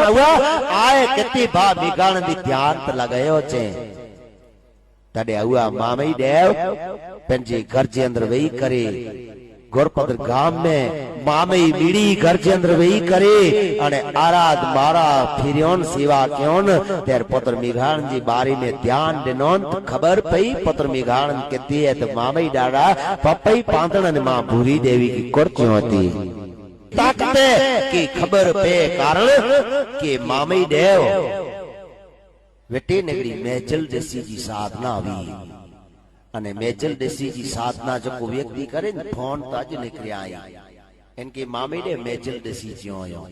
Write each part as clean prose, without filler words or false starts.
पण हुआ आए किती भा मिगाण दी ध्यान त लगायो छे तडे हुआ मामई देव पंजे घर जे अंदर वही करे गोरपत्र गाम में मामई बीड़ी घर के अंदर वही करे अने आराध मारा फिरियोन सेवा क्योन तेर पुत्र मिघाण जी बारी में ध्यान दिनोन तो खबर पई पुत्र मिघाण कहती है तो मामई डाड़ा पपई पांतण ने मां भूरी देवी की कुर्चो होती ताकते की खबर पे कारण के मामई देव वेटे नगरी मेचल जैसी जी साधना हुई अने मेचल देसी जी साधना जो को व्यक्ति करे फोन ताज निकल आई इनके मामे ने मेचल देसी जियो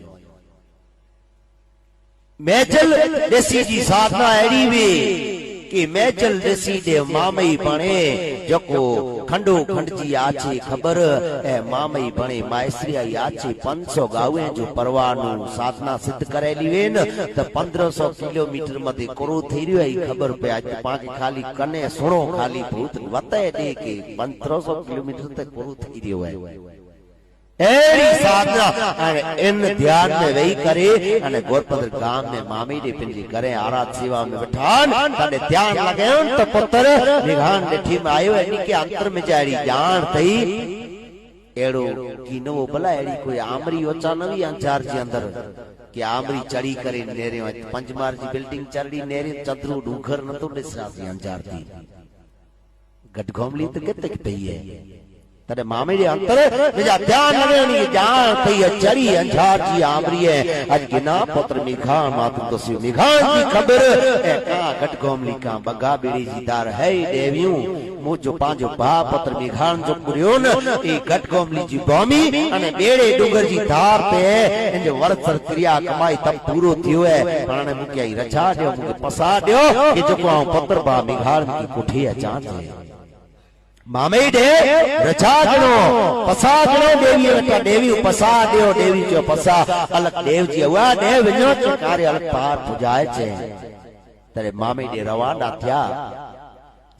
मेचल देसी जी साधना एड़ी वे कि मेचल देसी दे मामई बने जो को खंडो खंड जी आछी खबर ए मामई बने मायश्री आछी 500 गावे जो परवानु साधना सिद्ध करेली वे न तो 1500 किलोमीटर मधे कोरो थई रयो है खबर पे आज पाके खाली कने सुनो खाली भूत वते दे के 1500 किलोमीटर तक कोरो थई रयो है एड़ी साधना इन ध्यान में वही करे अने गोरपत्र गाम में मामी दे पिंजी करे आराध सेवा में बैठान तने ध्यान लगायो तो पुत्र निघान देठी में आयो एनी के अंतर में जाड़ी जान थई एड़ो कीनो भला एड़ी कोई आमरी ओचा नवी अंचार जी अंदर कि आमरी चढ़ी करे नेरे पंचमार जी बिल्डिंग चढ़ी नेरे चतरू डूखर न तो दिसरा जी अंचार थी गटगोमली तो कितक पई है तने मामे जे अंतर मेजा ध्यान लगनी जान थई चरी अंजार जी आमरी है आज गिना पुत्र मिघाण मात तो सी मिघाण की खबर ए का गटगोमली का बगा बेड़ी जी दार है देवियों मु जो पांजो भा पुत्र मिघाण जो कुरियो न ए गटगोमली जी भूमि अने बेड़े डुंगर जी धार पे इन जो वर्षर क्रिया कमाई तब पूरो थियो है पाने मुके रचा दियो मुके पसा दियो कि जो को पुत्र भा मिघाण की कोठी अचान है मामे दे रचा जणो पसा जणो देवी वटा देवी पसा देव देवी जो पसा अलग देव जी हुआ देव जो कार्य अलग पार पुजाए छे तरे मामे दे रवाना थया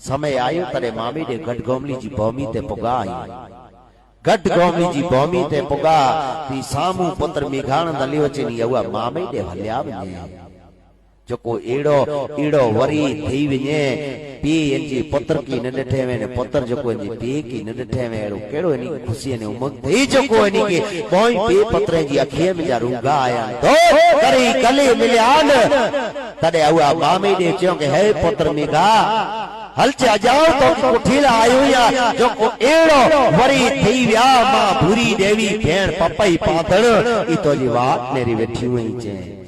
समय आयो तरे मामे दे गटगोमली जी भूमि ते पुगा आई गटगोमली जी भूमि ते पुगा ती सामू पुत्र मिघाण दलियो चनी हुआ मामे दे हल्या वने जो को एड़ो वरी थई वने पी एनजी पुत्र की न डठे में पुत्र जो को एनजी पी की न डठे में एड़ो केड़ो एनी खुशी ने उमंग थई जो को एनी के कोई पी पुत्र जी अखे में जा रूंगा आया तो करी कले मिल्यान तडे हुआ मामे दे चयो के हे पुत्र मिघा हल चे जाओ तो कोठीला आयो या जो को एड़ो वरी थई व्या मां भूरी देवी भेण पपई पाथण ई तो जी वात नेरी वेठी हुई छे